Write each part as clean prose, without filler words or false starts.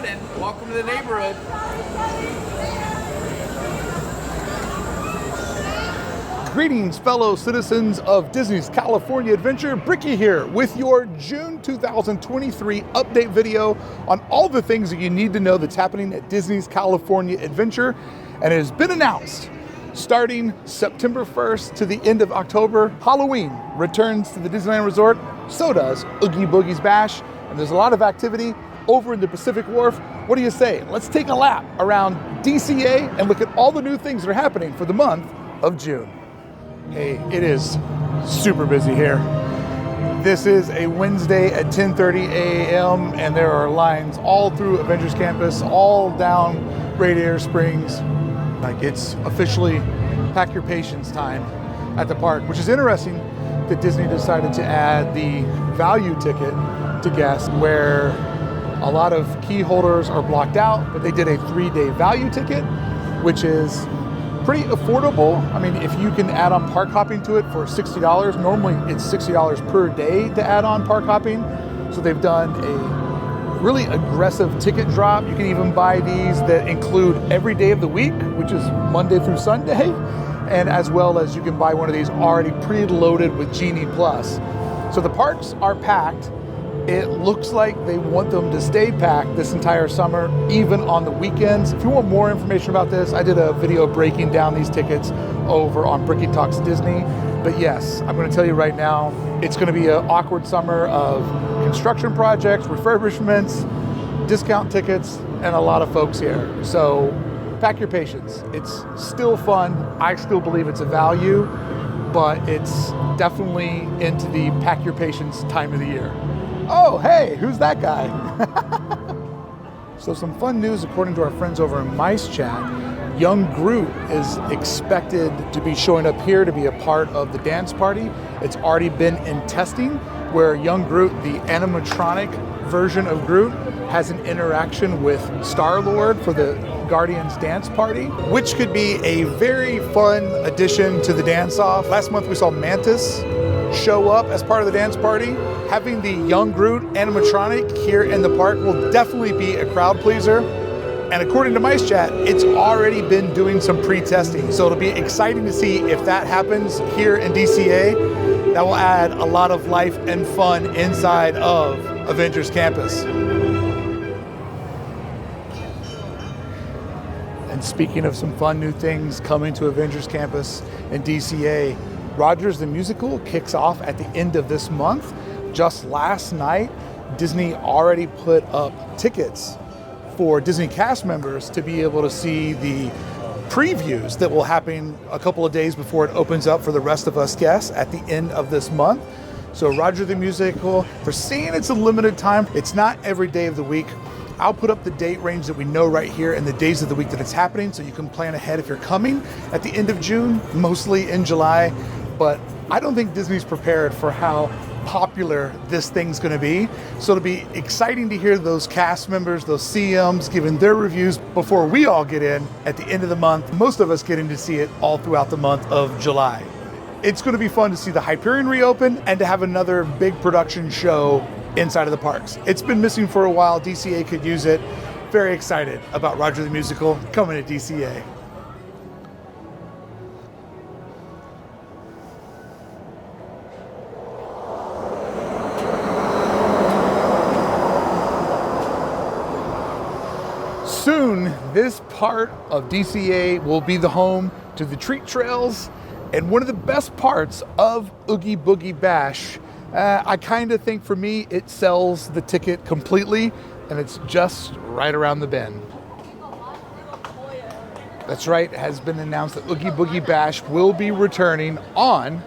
morning. Welcome to the neighborhood. Greetings, fellow citizens of Disney's California Adventure. Brickey here with your June 2023 update video on all the things that you need to know that's happening at Disney's California Adventure. And it has been announced, starting September 1st to the end of October, Halloween returns to the Disneyland Resort. So does Oogie Boogie's Bash. And there's a lot of activity over in the Pacific Wharf. What do you say? Let's take a lap around DCA and look at all the new things that are happening for the month of June. Hey, it is super busy here. This is a Wednesday at 10:30 a.m. and there are lines all through Avengers campus, all down Radiator Springs. Like, it's officially pack your patience time at the park, which is interesting that Disney decided to add the value ticket to guests, where a lot of key holders are blocked out, but they did a 3-day value ticket, which is pretty affordable. I mean, if you can add on park hopping to it for $60, normally it's $60 per day to add on park hopping. So they've done a really aggressive ticket drop. You can even buy these that include every day of the week, which is Monday through Sunday. And as well as you can buy one of these already preloaded with Genie Plus. So the parks are packed. It looks like they want them to stay packed this entire summer, even on the weekends. If you want more information about this, I did a video breaking down these tickets over on Brickey Talks Disney. But yes, I'm going to tell you right now, it's going to be an awkward summer of construction projects, refurbishments, discount tickets, and a lot of folks here. So pack your patience. It's still fun. I still believe it's a value, but it's definitely into the pack your patience time of the year. Oh, hey, who's that guy? So some fun news according to our friends over in Mice Chat. Young Groot is expected to be showing up here to be a part of the dance party. It's already been in testing, where young Groot, the animatronic version of Groot, has an interaction with Star-Lord for the Guardians dance party, which could be a very fun addition to the dance-off. Last month we saw Mantis show up as part of the dance party. Having the young Groot animatronic here in the park will definitely be a crowd pleaser. And according to Mice Chat, it's already been doing some pre-testing. So it'll be exciting to see if that happens here in DCA. That will add a lot of life and fun inside of Avengers campus. And speaking of some fun new things coming to Avengers campus and DCA, Rogers the Musical kicks off at the end of this month. Just last night, Disney already put up tickets for Disney cast members to be able to see the previews that will happen a couple of days before it opens up for the rest of us guests at the end of this month. So Roger the Musical, for seeing it's a limited time, it's not every day of the week. I'll put up the date range that we know right here and the days of the week that it's happening, so you can plan ahead if you're coming at the end of June, mostly in July. But I don't think Disney's prepared for how popular this thing's going to be. So it'll be exciting to hear those cast members, those CMs giving their reviews before we all get in at the end of the month. Most of us getting to see it all throughout the month of July. It's going to be fun to see the Hyperion reopen and to have another big production show inside of the parks. It's been missing for a while. DCA could use it. Very excited about Roger the Musical coming to DCA. Soon, this part of DCA will be the home to the treat trails and one of the best parts of Oogie Boogie Bash. I kind of think for me, it sells the ticket completely, and it's just right around the bend. That's right, it has been announced that Oogie Boogie Bash will be returning on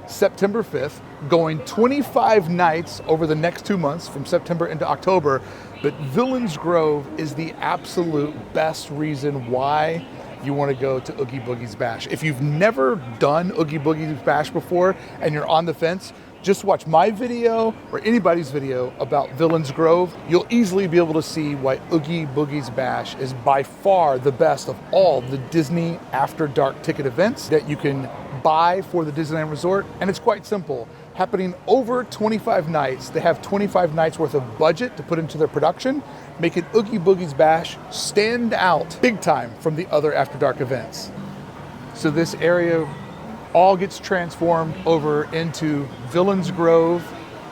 September 5th, going 25 nights over the next 2 months from September into October. But Villains Grove is the absolute best reason why you want to go to Oogie Boogie's Bash. If you've never done Oogie Boogie's Bash before and you're on the fence, just watch my video or anybody's video about Villains Grove. You'll easily be able to see why Oogie Boogie's Bash is by far the best of all the Disney After Dark ticket events that you can buy for the Disneyland Resort. And it's quite simple. happening over 25 nights. They have 25 nights worth of budget to put into their production, making Oogie Boogie's Bash stand out big time from the other After Dark events. So this area all gets transformed over into Villain's Grove,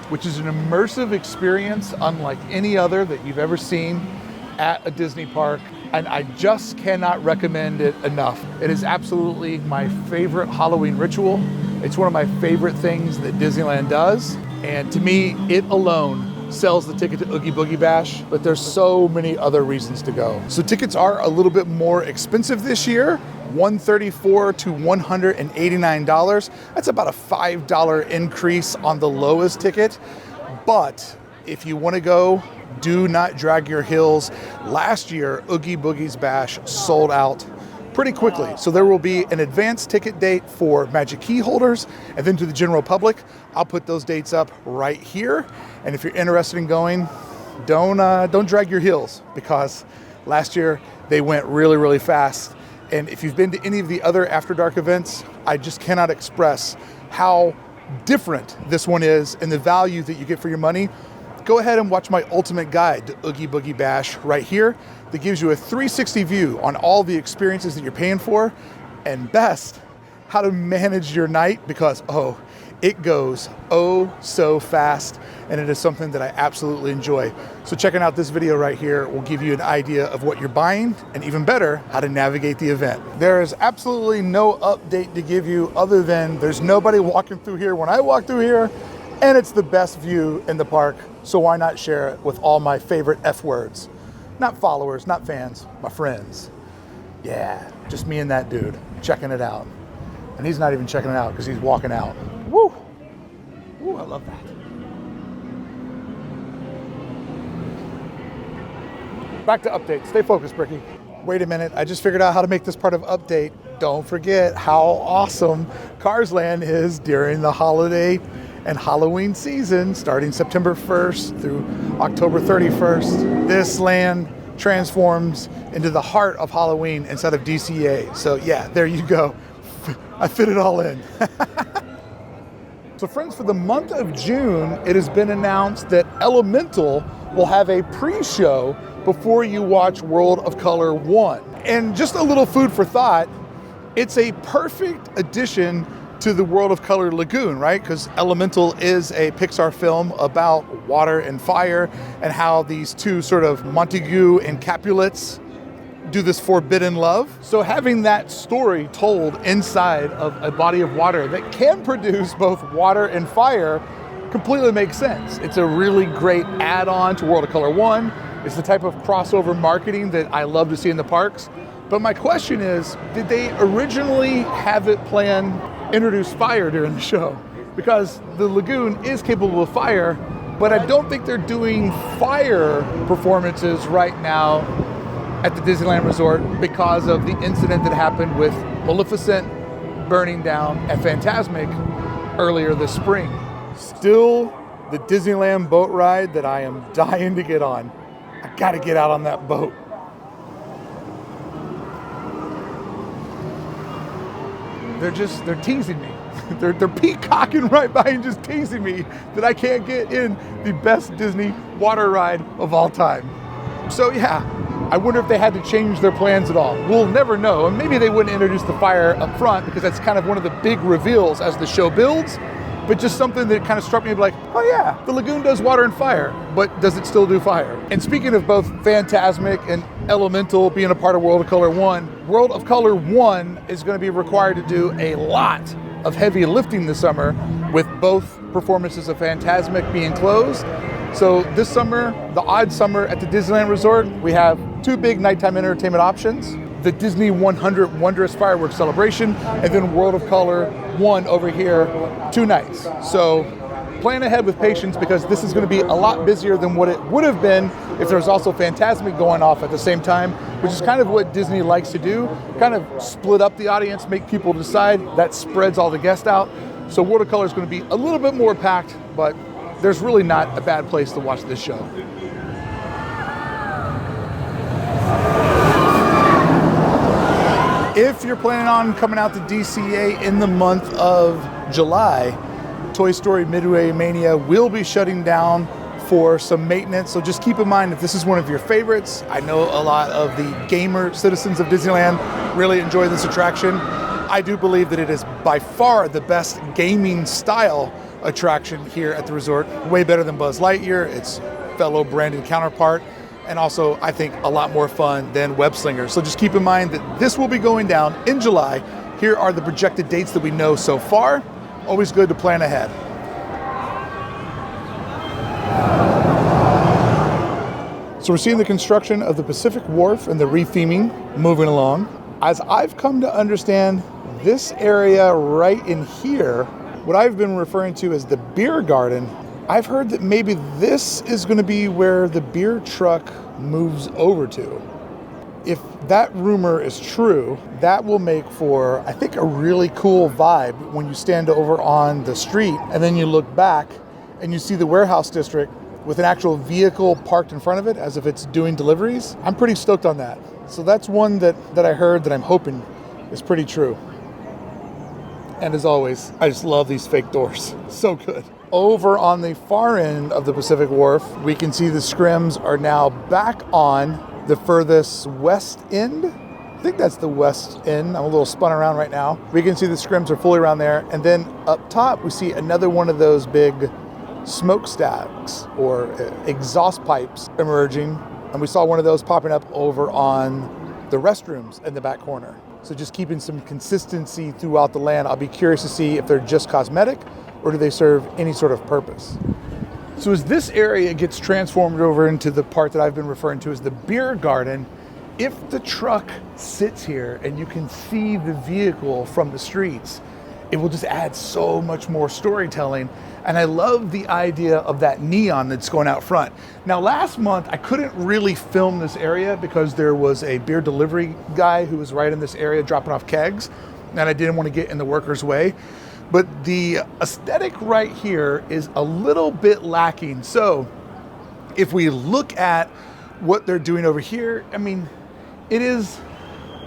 which is an immersive experience unlike any other that you've ever seen at a Disney park. And I just cannot recommend it enough. It is absolutely my favorite Halloween ritual. It's one of my favorite things that Disneyland does. And to me, it alone sells the ticket to Oogie Boogie Bash, but there's so many other reasons to go. So tickets are a little bit more expensive this year, $134 to $189. That's about a $5 increase on the lowest ticket. But if you want to go, do not drag your heels. Last year, Oogie Boogie's Bash sold out pretty quickly. So there will be an advanced ticket date for Magic Key holders, and then to the general public, I'll put those dates up right here. And if you're interested in going, don't drag your heels, because last year they went really, really fast. And if you've been to any of the other After Dark events, I just cannot express how different this one is and the value that you get for your money. Go ahead and watch my ultimate guide to Oogie Boogie Bash right here that gives you a 360 view on all the experiences that you're paying for, and best, how to manage your night, because it goes so fast, and it is something that I absolutely enjoy. So checking out this video right here will give you an idea of what you're buying, and even better, how to navigate the event. There is absolutely no update to give you other than there's nobody walking through here when I walk through here, and it's the best view in the park, so why not share it with all my favorite F words? Not followers, not fans, my friends. Yeah, just me and that dude checking it out. And he's not even checking it out because he's walking out. Woo! Woo, I love that. Back to updates. Stay focused, Brickey. Wait a minute, I just figured out how to make this part of update. Don't forget how awesome Cars Land is during the holiday and Halloween season, starting September 1st through October 31st. This land transforms into the heart of Halloween instead of DCA. So yeah, there you go. I fit it all in. So friends, for the month of June, it has been announced that Elemental will have a pre-show before you watch World of Color 1. And just a little food for thought, it's a perfect addition to the World of Color Lagoon, right? Because Elemental is a Pixar film about water and fire and how these two sort of Montague and Capulets do this forbidden love. So having that story told inside of a body of water that can produce both water and fire completely makes sense. It's a really great add-on to World of Color 1. It's the type of crossover marketing that I love to see in the parks. But my question is, did they originally have it planned introduce fire during the show? Because the lagoon is capable of fire, but I don't think they're doing fire performances right now at the Disneyland Resort because of the incident that happened with Maleficent burning down at Fantasmic earlier this spring. Still the Disneyland boat ride that I am dying to get on. I gotta get out on that boat. They're teasing me. They're peacocking right by and just teasing me that I can't get in the best Disney water ride of all time. So yeah, I wonder if they had to change their plans at all. We'll never know. And maybe they wouldn't introduce the fire up front because that's kind of one of the big reveals as the show builds. But just something that kind of struck me like, oh yeah, the lagoon does water and fire, but does it still do fire? And speaking of both Fantasmic and Elemental being a part of World of Color 1, World of Color 1 is going to be required to do a lot of heavy lifting this summer, with both performances of Fantasmic being closed. So this summer, the odd summer at the Disneyland Resort, we have two big nighttime entertainment options: the Disney 100 Wondrous Fireworks Celebration, and then World of Color 1 over here, 2 nights. So plan ahead with patience, because this is going to be a lot busier than what it would have been if there was also Fantasmic going off at the same time, which is kind of what Disney likes to do, kind of split up the audience, make people decide. That spreads all the guests out. So World of Color is going to be a little bit more packed, but there's really not a bad place to watch this show. If you're planning on coming out to DCA in the month of July, Toy Story Midway Mania will be shutting down for some maintenance. So just keep in mind, if this is one of your favorites, I know a lot of the gamer citizens of Disneyland really enjoy this attraction. I do believe that it is by far the best gaming style attraction here at the resort. Way better than Buzz Lightyear, its fellow branded counterpart, and also I think a lot more fun than Web Slingers. So just keep in mind that this will be going down in July. Here are the projected dates that we know so far. Always good to plan ahead. So we're seeing the construction of the Pacific Wharf and the retheming moving along. As I've come to understand, this area right in here, what I've been referring to as the beer garden, I've heard that maybe this is going to be where the beer truck moves over to. If that rumor is true, that will make for, I think, a really cool vibe when you stand over on the street and then you look back and you see the warehouse district with an actual vehicle parked in front of it as if it's doing deliveries. I'm pretty stoked on that. So that's one that I heard that I'm hoping is pretty true. And as always, I just love these fake doors. So good. Over on the far end of the Pacific Wharf, we can see the scrims are now back on the furthest west end. I think that's the west end. I'm a little spun around right now. We can see the scrims are fully around there. And then up top, we see another one of those big smokestacks or exhaust pipes emerging. And we saw one of those popping up over on the restrooms in the back corner. So just keeping some consistency throughout the land. I'll be curious to see if they're just cosmetic or do they serve any sort of purpose. So as this area gets transformed over into the part that I've been referring to as the beer garden, if the truck sits here and you can see the vehicle from the streets, it will just add so much more storytelling. And I love the idea of that neon that's going out front. Now, last month, I couldn't really film this area because there was a beer delivery guy who was right in this area dropping off kegs, and I didn't want to get in the workers' way. But the aesthetic right here is a little bit lacking. So if we look at what they're doing over here, I mean, it is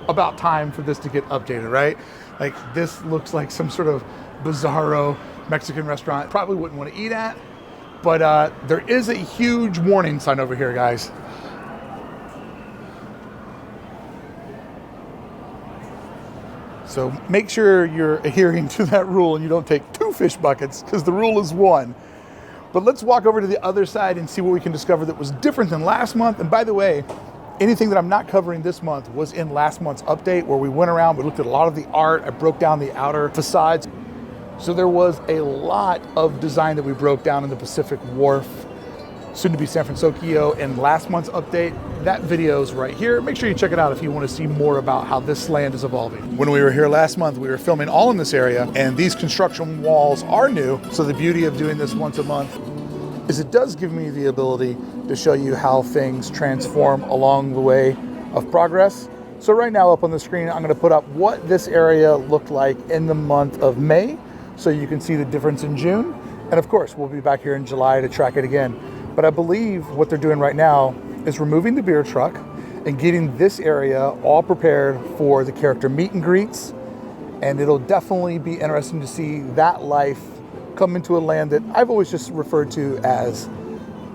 about time for this to get updated, right? Like, this looks like some sort of bizarro Mexican restaurant. Probably wouldn't want to eat at, but there is a huge warning sign over here, guys. So make sure you're adhering to that rule and you don't take 2 fish buckets, because the rule is 1. But let's walk over to the other side and see what we can discover that was different than last month. And by the way, anything that I'm not covering this month was in last month's update, where we went around, we looked at a lot of the art, I broke down the outer facades. So there was a lot of design that we broke down in the Pacific Wharf, soon to be San Fransokyo, in last month's update. That video is right here. Make sure you check it out if you want to see more about how this land is evolving. When we were here last month, we were filming all in this area, and these construction walls are new. So the beauty of doing this once a month is it does give me the ability to show you how things transform along the way of progress. So right now up on the screen, I'm going to put up what this area looked like in the month of May, so you can see the difference in June. And of course, we'll be back here in July to track it again. But I believe what they're doing right now is removing the beer truck and getting this area all prepared for the character meet and greets. And it'll definitely be interesting to see that life come into a land that I've always just referred to as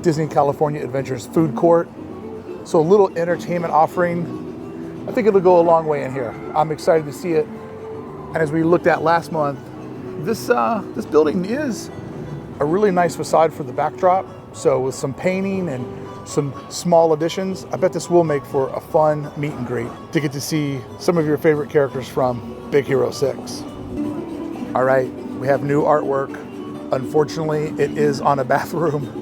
Disney California Adventures Food Court. So a little entertainment offering. I think it'll go a long way in here. I'm excited to see it. And as we looked at last month, this building is a really nice facade for the backdrop. So with some painting and some small additions, I bet this will make for a fun meet and greet to get to see some of your favorite characters from Big Hero 6. All right, we have new artwork. Unfortunately, it is on a bathroom.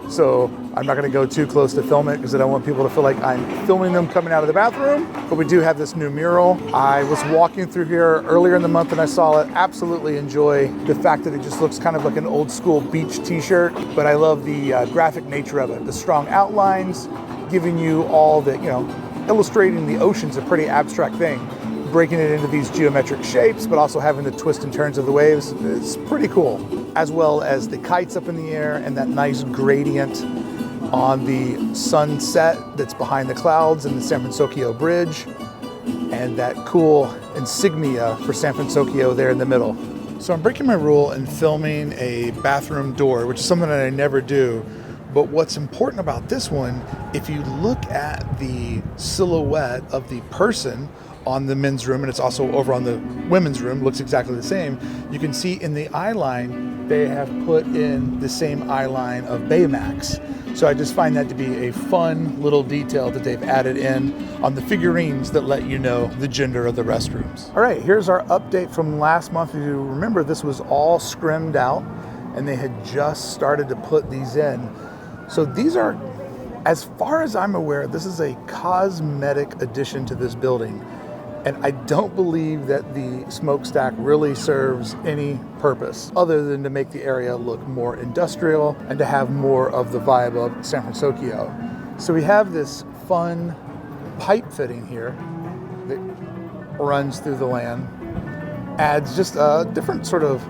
So I'm not gonna go too close to film it because I don't want people to feel like I'm filming them coming out of the bathroom. But we do have this new mural. I was walking through here earlier in the month and I saw it. Absolutely enjoy the fact that it just looks kind of like an old school beach t-shirt. But I love the graphic nature of it. The strong outlines, giving you all the, illustrating the ocean's a pretty abstract thing. Breaking it into these geometric shapes, but also having the twists and turns of the waves. It's pretty cool. As well as the kites up in the air and that nice gradient on the sunset that's behind the clouds and the San Fransokyo Bridge, and that cool insignia for San Fransokyo there in the middle. So I'm breaking my rule and filming a bathroom door, which is something that I never do. But what's important about this one, if you look at the silhouette of the person on the men's room, and it's also over on the women's room, looks exactly the same, you can see in the eye line, they have put in the same eye line of Baymax. So I just find that to be a fun little detail that they've added in on the figurines that let you know the gender of the restrooms. All right, here's our update from last month. If you remember, this was all scrimmed out and they had just started to put these in. So these are, as far as I'm aware, this is a cosmetic addition to this building. And I don't believe that the smokestack really serves any purpose other than to make the area look more industrial and to have more of the vibe of San Fransokyo. So we have this fun pipe fitting here that runs through the land, adds just a different sort of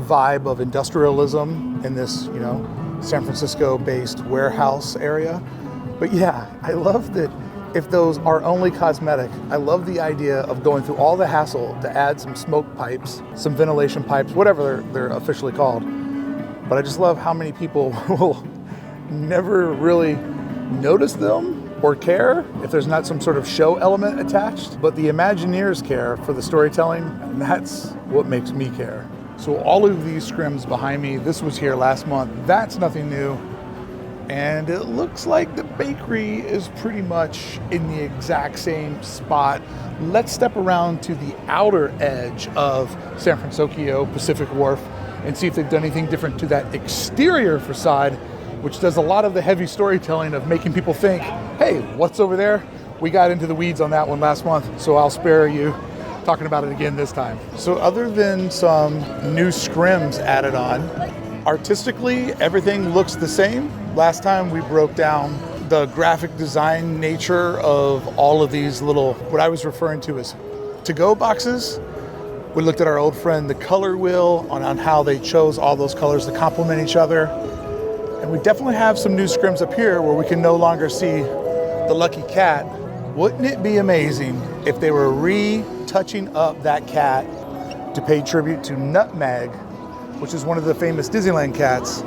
vibe of industrialism in this, you know, San Francisco-based warehouse area. But yeah, I love that. If those are only cosmetic, I love the idea of going through all the hassle to add some smoke pipes, some ventilation pipes, whatever they're officially called. But I just love how many people will never really notice them or care if there's not some sort of show element attached. But the Imagineers care for the storytelling, and that's what makes me care. So all of these scrims behind me, this was here last month. That's nothing new. And it looks like the bakery is pretty much in the exact same spot. Let's step around to the outer edge of San Fransokyo, Pacific Wharf, and see if they've done anything different to that exterior facade, which does a lot of the heavy storytelling of making people think, hey, what's over there? We got into the weeds on that one last month, so I'll spare you talking about it again this time. So other than some new scrims added on, artistically, everything looks the same. Last time we broke down the graphic design nature of all of these little, what I was referring to as to-go boxes. We looked at our old friend, the color wheel, on how they chose all those colors to complement each other. And we definitely have some new scrims up here where we can no longer see the lucky cat. Wouldn't it be amazing if they were retouching up that cat to pay tribute to Nutmeg, which is one of the famous Disneyland cats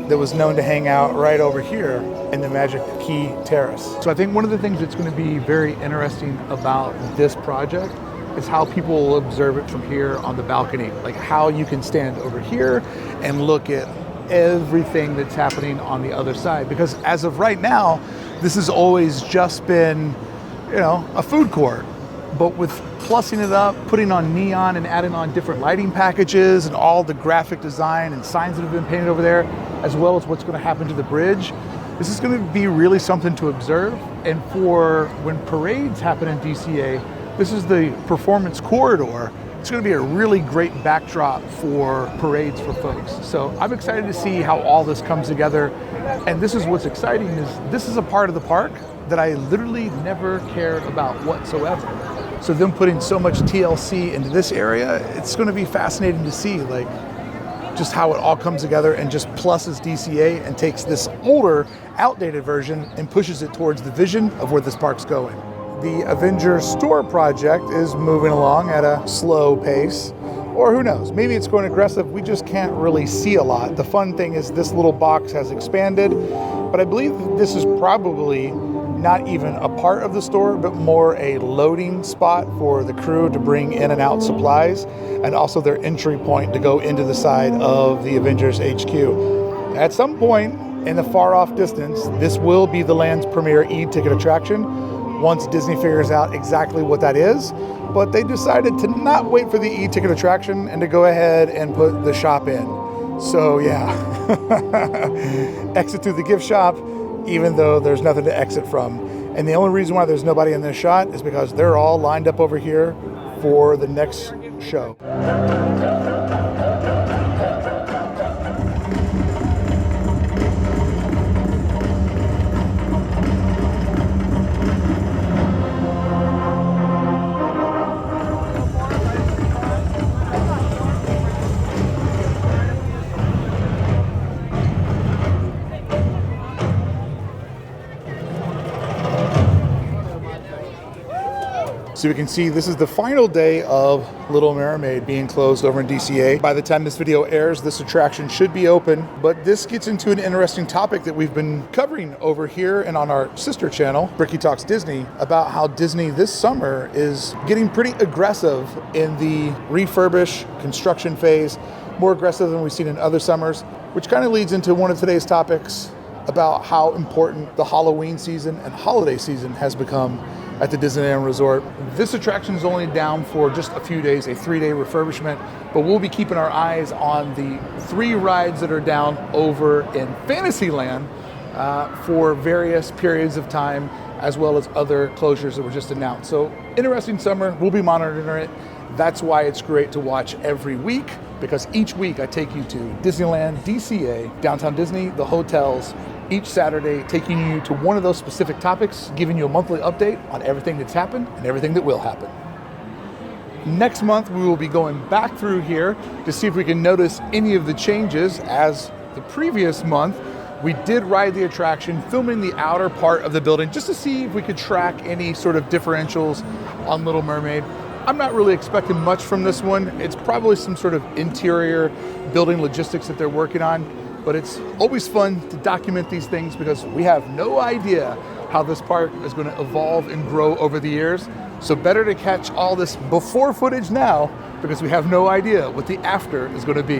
that was known to hang out right over here in the Magic Key Terrace. So I think one of the things that's going to be very interesting about this project is how people will observe it from here on the balcony, like how you can stand over here and look at everything that's happening on the other side. Because as of right now, this has always just been, you know, a food court. But with plussing it up, putting on neon and adding on different lighting packages and all the graphic design and signs that have been painted over there, as well as what's going to happen to the bridge, this is going to be really something to observe. And for when parades happen in DCA, this is the performance corridor. It's going to be a really great backdrop for parades for folks. So I'm excited to see how all this comes together. And this is what's exciting, is this is a part of the park that I literally never cared about whatsoever. So them putting so much TLC into this area, it's going to be fascinating to see, like, just how it all comes together and just pluses DCA and takes this older, outdated version and pushes it towards the vision of where this park's going. The Avengers store project is moving along at a slow pace, or who knows, maybe it's going aggressive. We just can't really see a lot. The fun thing is this little box has expanded, but I believe this is probably not even a part of the store, but more a loading spot for the crew to bring in and out supplies, and also their entry point to go into the side of the Avengers HQ. At some point in the far off distance, this will be the land's premier e-ticket attraction once Disney figures out exactly what that is. But they decided to not wait for the e-ticket attraction and to go ahead and put the shop in. So yeah, exit through the gift shop, even though there's nothing to exit from. And the only reason why there's nobody in this shot is because they're all lined up over here for the next show. So you can see this is the final day of Little Mermaid being closed over in DCA. By the time this video airs, this attraction should be open, but this gets into an interesting topic that we've been covering over here and on our sister channel, Brickey Talks Disney, about how Disney this summer is getting pretty aggressive in the refurbish construction phase, more aggressive than we've seen in other summers, which kind of leads into one of today's topics about how important the Halloween season and holiday season has become at the Disneyland Resort. This attraction is only down for just a few days, a 3-day refurbishment, but we'll be keeping our eyes on the 3 rides that are down over in Fantasyland for various periods of time, as well as other closures that were just announced. So interesting summer, we'll be monitoring it. That's why it's great to watch every week, because each week I take you to Disneyland, DCA, Downtown Disney, the hotels, each Saturday, taking you to one of those specific topics, giving you a monthly update on everything that's happened and everything that will happen. Next month, we will be going back through here to see if we can notice any of the changes. As the previous month, we did ride the attraction, filming the outer part of the building, just to see if we could track any sort of differentials on Little Mermaid. I'm not really expecting much from this one. It's probably some sort of interior building logistics that they're working on. But it's always fun to document these things because we have no idea how this park is going to evolve and grow over the years. So better to catch all this before footage now, because we have no idea what the after is going to be.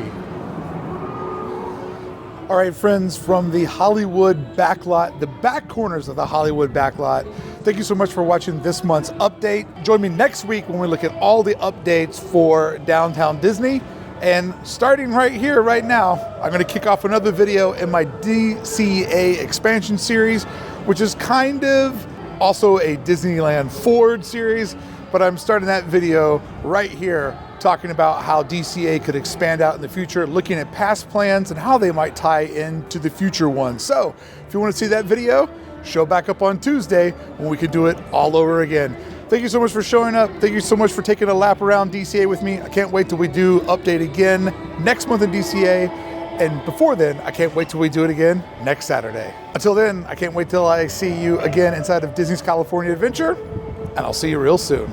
All right, friends, from the Hollywood backlot, the back corners of the Hollywood backlot, thank you so much for watching this month's update. Join me next week when we look at all the updates for Downtown Disney. And starting right here, right now, I'm going to kick off another video in my DCA expansion series, which is kind of also a Disneyland Forward series, but I'm starting that video right here talking about how DCA could expand out in the future, looking at past plans and how they might tie into the future ones. So if you want to see that video, show back up on Tuesday when we can do it all over again. Thank you so much for showing up. Thank you so much for taking a lap around DCA with me. I can't wait till we do update again next month in DCA. And before then, I can't wait till we do it again next Saturday. Until then, I can't wait till I see you again inside of Disney's California Adventure, and I'll see you real soon.